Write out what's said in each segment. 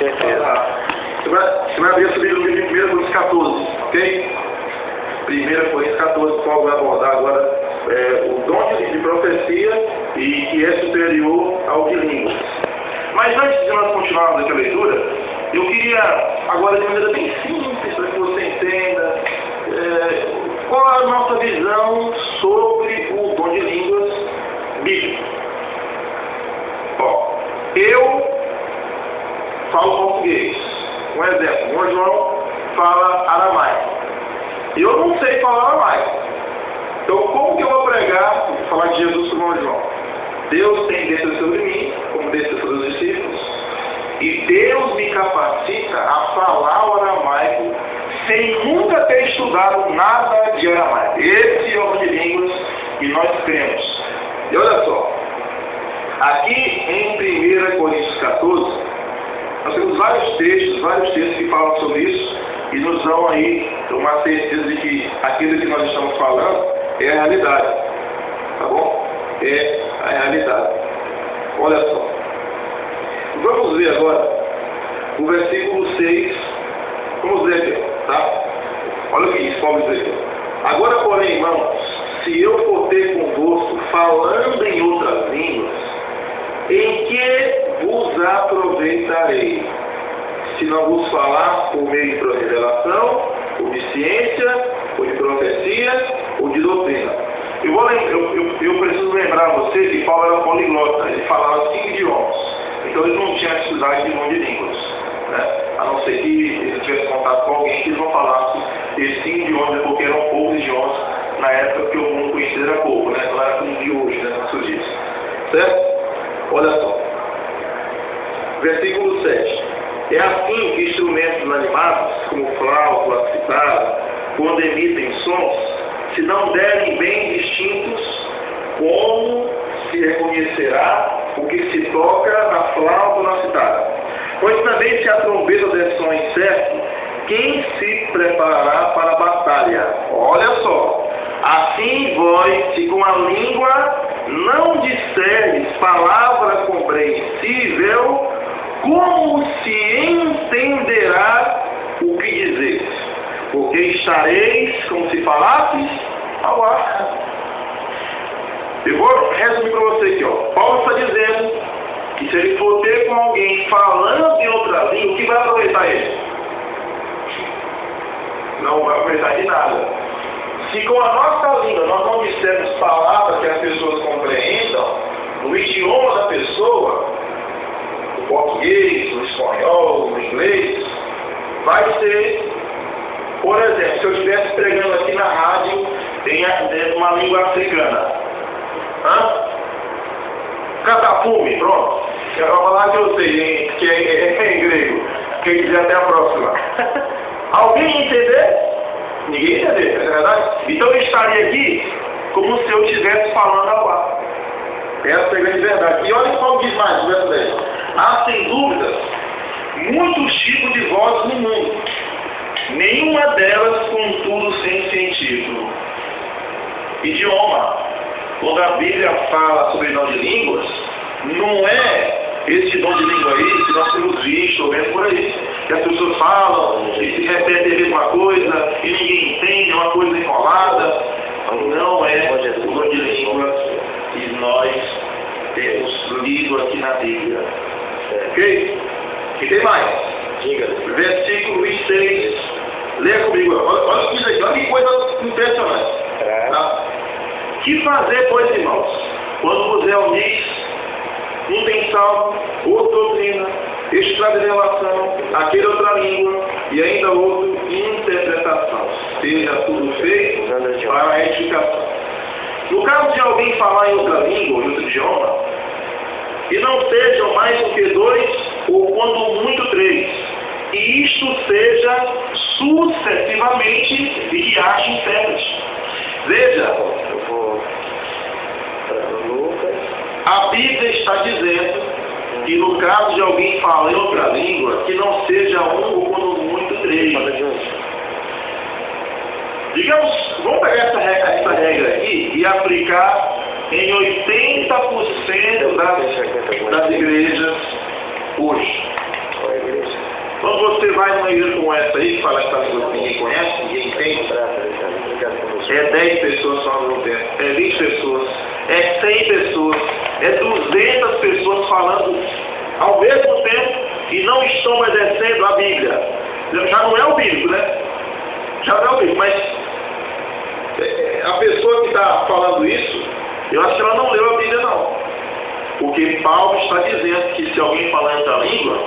certeza. Você vai abrir a sua Bíblia no livro de 1 Coríntios 14, ok? 1 Coríntios 14, o Paulo vai abordar agora o dom de profecia e que é superior ao de línguas. Mas antes de nós continuarmos aqui a leitura, eu queria agora de maneira bem simples, para que você entenda qual é a nossa visão sobre o dom de línguas bíblico. Ó, eu falo português. Um exemplo, o João fala aramaico. Eu não sei falar aramaico. Então, como que eu vou pregar e falar de Jesus para o João? Deus tem descido sobre mim, como desceu sobre os discípulos, e Deus me capacita a falar o aramaico sem nunca ter estudado nada de aramaico. Esse é o dom de línguas que nós temos. E olha só, aqui em 1 Coríntios 14, nós temos vários textos que falam sobre isso e nos dão aí uma certeza de que aquilo que nós estamos falando é a realidade. Tá bom? É a realidade. Olha só. Vamos ver agora o versículo 6. Vamos ler aqui, tá? Olha o que diz, Paulo diz aqui. Agora, porém, irmãos, se eu for ter convosco falando em outras línguas, em que vos aproveitarei, se não vos falar por meio de revelação, ou de ciência, ou de profecia, ou de doutrina? Eu preciso lembrar a você que Paulo era poliglota, ele falava 5 idiomas, então ele não tinha necessidade de dom de línguas, né? A não ser que ele tivesse contato com alguém que eles não falassem esses 5 idiomas, porque eram poucos idiomas na época que o mundo conhecia era pouco, né? Não era como de hoje, né? Como se diz. Certo? Olha só. Versículo 7. É assim que instrumentos inanimados, como flauta, citada, quando emitem sons, se não derem bem distintos, como se reconhecerá o que se toca na flauta ou na citada? Pois também se a trombeta der som incerto, quem se preparará para a batalha? Olha só. Assim vós, se com a língua não disserdes palavra compreensível, como se entenderá o que dizeis? Porque estareis como se falasseis ao ar. Eu vou resumir para você aqui, ó. Paulo está dizendo que se ele for ter com alguém falando em outra língua, o que vai aproveitar ele? Não vai aproveitar de nada. Se com a nossa língua nós não dissermos palavras que as pessoas compreendam, no idioma da pessoa, no português, no espanhol, no inglês, vai ser, por exemplo, se eu estivesse pregando aqui na rádio em uma língua africana. Catapume, pronto. Eu vou falar que eu sei, que é em grego. Quem quiser até a próxima. Alguém entender? Ninguém entender, não é verdade? Então eu estaria aqui como se eu estivesse falando ao ar. Essa é a grande verdade. E olha como diz mais, o verso 10. Há sem dúvidas muitos tipos de vozes no mundo. Nenhuma delas, contudo, sem sentido. Idioma. Quando a Bíblia fala sobre dom de línguas, não é esse dom de língua aí que nós temos visto, ou mesmo por aí, que as pessoas falam e se repetem a mesma coisa e ninguém entende, é uma coisa enrolada. Não é o dom de língua que nós temos lido aqui na Bíblia. Ok? E tem mais. Diga. Versículo 26. Leia comigo. Olha isso aqui. Olha que coisa impressionante. Tá? Que fazer, pois, irmãos, quando vos reunis, um tem salmo, outro doutrina, este traz revelação, aquele outra língua, e ainda outro interpretação. Seja tudo feito para a edificação. No caso de alguém falar em outra língua ou em outro idioma, e não sejam mais do que 2, ou quando muito 3, e isto seja sucessivamente e que ache intérpretes. Veja, a Bíblia está dizendo que no caso de alguém falar em outra língua, que não seja 1 ou quando muito 3. Digamos, vamos pegar essa regra aqui e aplicar em 80% das igrejas hoje. você vai numa igreja como essa aí, que fala essa língua que ninguém conhece, ninguém entende, é 10 pessoas falando no tempo, é 20 pessoas, é 100 pessoas, é 200 pessoas falando ao mesmo tempo e não estão obedecendo a Bíblia. Já não é o bíblico, né? Já não é o bíblico, mas a pessoa que está falando isso, eu acho que ela não leu a Bíblia, não. Porque Paulo está dizendo que se alguém falar em outra língua,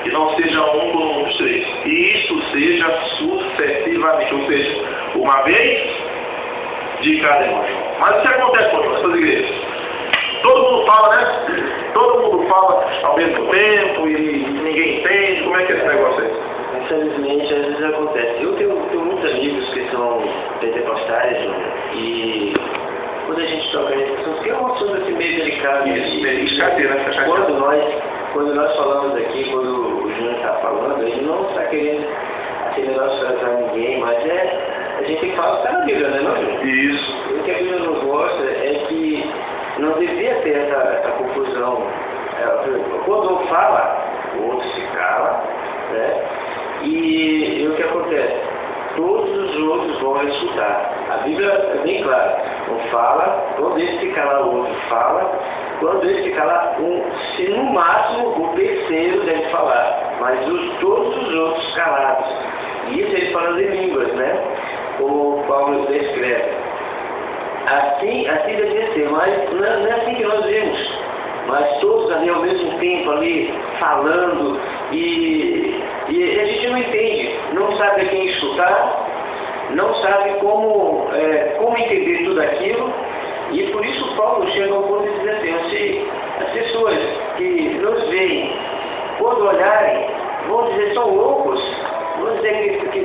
que não seja um por um dos três, e isso seja sucessivamente, ou seja, uma vez de cada irmão. Mas o que acontece com essas igrejas? Todo mundo fala, né? Todo mundo fala ao mesmo tempo e ninguém entende. Como é que é esse negócio aí? Infelizmente, às vezes acontece. Eu tenho muitos amigos que são pentecostais, e quando a gente toca nesse assunto, que é um assunto assim meio delicado. Isso, meio escadeira, né? Quando nós falamos aqui, quando o Júnior está falando, ele não está querendo menosprezar ninguém, mas a gente tem que falar o que está na Bíblia, né, não, Júnior? Isso. O que a Bíblia não gosta é que não devia ter essa confusão. Quando um fala, o outro se cala, né? E o que acontece? Todos os outros vão escutar. A Bíblia é bem clara. Um fala, quando ele se calar, o outro fala. Quando ele se calar, se no máximo o terceiro deve falar. Mas todos os outros calados. E isso ele falando em línguas, né? Como Paulo descreve. Assim deve ser, mas não é assim que nós vemos. Mas todos ali ao mesmo tempo ali falando e a gente não entende, não sabe a quem escutar, não sabe como entender tudo aquilo, e por isso Paulo chega ao ponto de dizer assim, as pessoas que nos veem, quando olharem, vão dizer são loucos, vão dizer que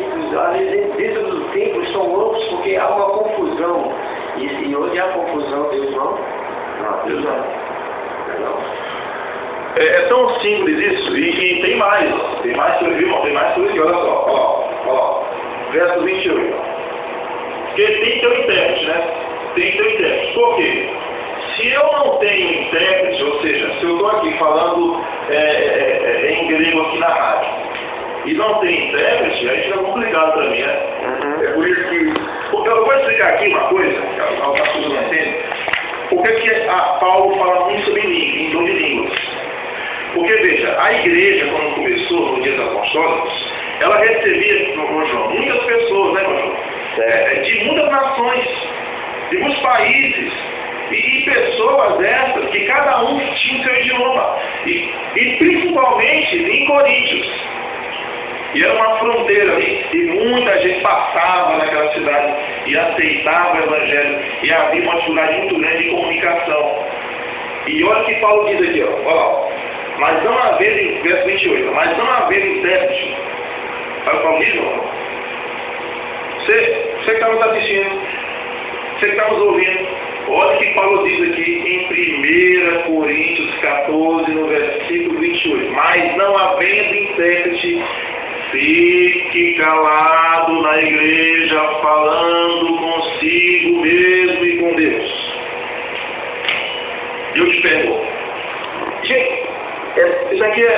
dentro do tempo estão loucos porque há uma confusão, e onde há confusão, Deus não? Não, Deus não. É tão simples isso, e tem mais coisa, irmão, tem mais coisa aqui, olha só, verso 28. Porque tem que ter um intérprete, né? Tem que ter um intérprete. Por quê? Se eu não tenho intérprete, ou seja, se eu estou aqui falando em grego aqui na rádio, e não tem intérprete, aí fica complicado para mim, né? É por isso que... Eu vou explicar aqui uma coisa, que as pessoas não entendem. Por que Paulo fala muito sobre em dom de línguas? Porque, veja, a igreja, quando começou, no dia dos apostólicos, ela recebia, João, muitas pessoas, né, João? De muitas nações, de muitos países, e pessoas essas que cada um tinha o seu idioma, e principalmente em Coríntios. E era uma fronteira ali, e muita gente passava naquela cidade e aceitava o Evangelho, e havia uma dificuldade muito grande de comunicação. E olha o que Paulo diz aqui, olha lá, mas não havendo, verso 28, mas não havendo intérprete. Olha o Paulo diz, irmão. Você que está nos assistindo, você que está nos ouvindo, olha o que Paulo diz aqui em 1 Coríntios 14, no versículo 28. Mas não havendo intérprete, fique calado na igreja, falando consigo mesmo e com Deus. Eu te pergunto, gente, isso aqui é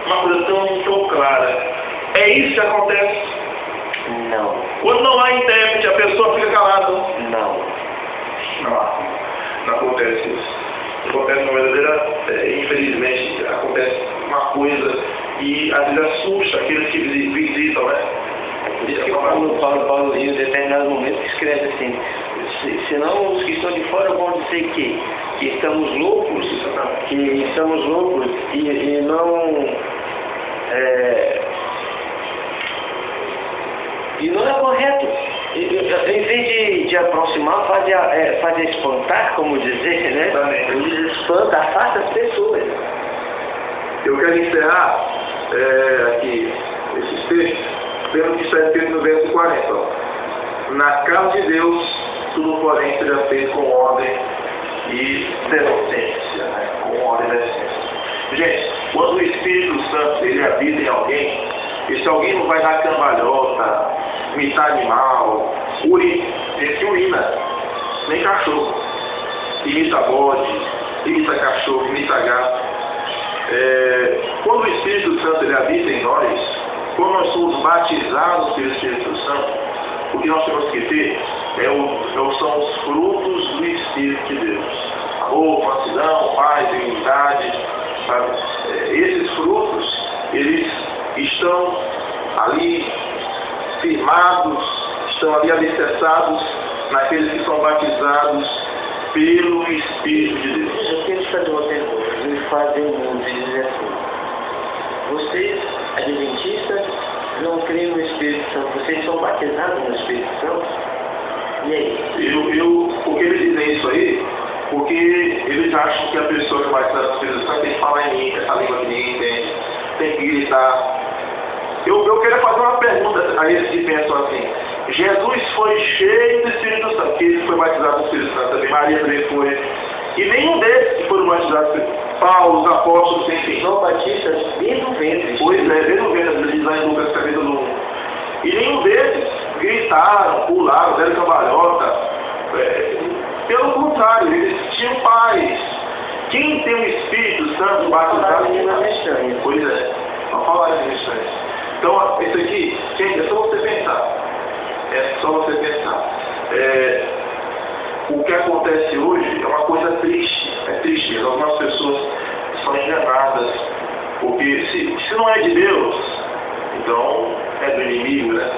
uma coisa tão clara. É isso que acontece? Não. Quando não há intérprete, a pessoa fica calada? Não acontece isso. Acontece uma verdadeira, infelizmente, acontece uma coisa e às vezes assusta aqueles que visitam, né? Por isso que Paulo em determinados momentos escreve assim, senão os que estão de fora vão dizer que estamos loucos, e não é correto. Em vez de aproximar, faz espantar, como dizer, né? Ele espanta, afasta as pessoas. Eu quero encerrar aqui esses textos pelo que está escrito no verso 40. Ó. Na casa de Deus, tudo porém seja feito com ordem e decência, né? Com ordem e decência. Gente, quando o Espírito Santo ele habita em alguém, e se alguém não vai dar cambalhota, imitar animal, urina, nem cachorro, imita bode, imita cachorro, imita gato. Quando o Espírito Santo ele habita em nós, quando nós somos batizados pelo Espírito Santo, o que nós temos que ter são os frutos do Espírito de Deus. Amor, mansidão, paz, dignidade, sabe? Esses frutos, eles estão ali firmados, estão ali alicerçados naqueles que são batizados pelo Espírito de Deus. Eu quero te fazer uma pergunta, me fazer um dizer assim. Vocês, adventistas, não creem no Espírito Santo, vocês são batizados no Espírito Santo? E aí? Por que eles dizem isso aí? Porque eles acham que a pessoa que vai batizada no Espírito Santo tem que falar em mim, essa língua que ninguém entende, tem que gritar. Eu queria fazer uma pergunta a eles que pensam assim. Jesus foi cheio do Espírito Santo, porque ele foi batizado no Espírito Santo também, Maria também foi. E nenhum desses que foram batizados, Paulo, os apóstolos, enfim. João Batista, desde o ventre. Pois é, desde o ventre, diz lá em Lucas capítulo 1. E nenhum desses gritaram, pularam, deram cambalhota. Pelo contrário, eles tinham paz. Quem tem o Espírito Santo batizado em línguas estranhas. Pois é, não falar em línguas estranhas. Então, isso aqui, gente, é só você pensar. É só você pensar. O que acontece hoje é uma coisa triste. É triste. Algumas pessoas são enganadas. Porque se não é de Deus, então é do inimigo, né?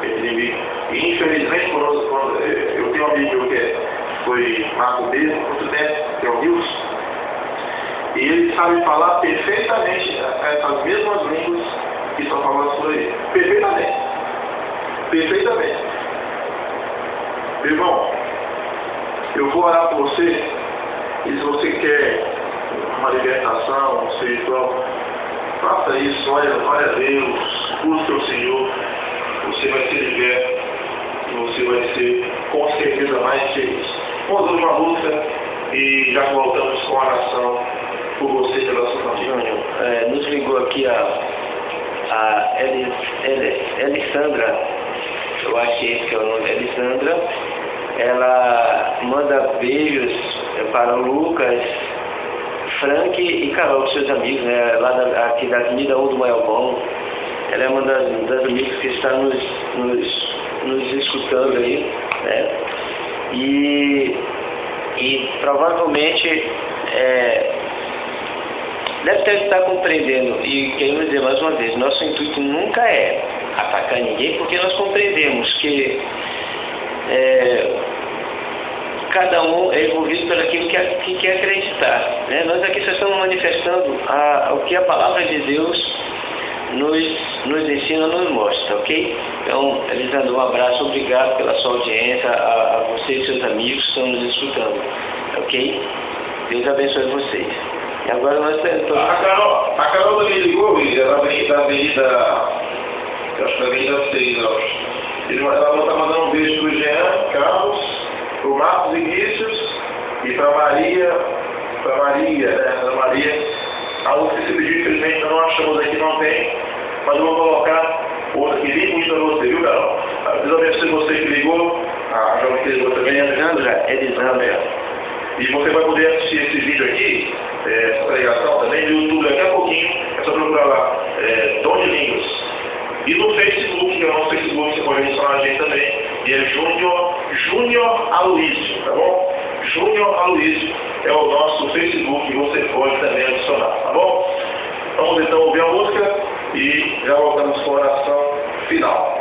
É do inimigo. E infelizmente, quando eu tenho um amigo que foi macumbeiro há muito tempo, que é o Wilson, e ele sabe falar perfeitamente essas mesmas línguas que estão falando por aí. Perfeitamente. Perfeitamente. Irmão, eu vou orar por você, e se você quer uma libertação espiritual, faça isso, olha a Deus, busque o Senhor, você vai ser liberto, e você vai ser com certeza mais feliz. Vamos ouvir uma música e já voltamos com a oração por você e pela sua família. Nos ligou aqui a Elisandra, eu acho que esse que é o nome, Elisandra. Ela manda beijos para o Lucas, Frank e Carol, seus amigos, né, lá aqui da Avenida 1 do Moelbon. Ela é uma das amigas que está nos escutando aí, né? E provavelmente deve estar compreendendo. E queremos dizer mais uma vez, nosso intuito nunca é atacar ninguém, porque nós compreendemos que cada um é envolvido pelo aquilo que quer acreditar, né? Nós aqui só estamos manifestando o que a palavra de Deus nos ensina, nos mostra, ok? Então, Elisandro, um abraço, obrigado pela sua audiência, a você e seus amigos que estão nos escutando, ok? Deus abençoe vocês. E agora nós temos... A Carol também ligou, ela vem da Avenida, eu acho que da Avenida 6, eu acho. Ela está mandando um beijo para o Jean Carlos, para o Marcos Vinícius e para a Maria, né? Ana Maria. A outra que se pediu, infelizmente, não achamos aqui, não tem, mas eu vou colocar outra que liga muito para você, viu, Carol? Deus abençoe você que ligou, a jovem que ligou também. Elisandra. E você vai poder assistir esse vídeo aqui, essa pregação também, no YouTube daqui a pouquinho, é só procurar lá, Dom de Línguas. E no Facebook, que é o nosso Facebook, você pode adicionar a gente também, e é Júnior Aloysio, tá bom? Júnior Aloysio é o nosso Facebook e você pode também adicionar, tá bom? Vamos então ouvir a música e já voltamos com a oração final.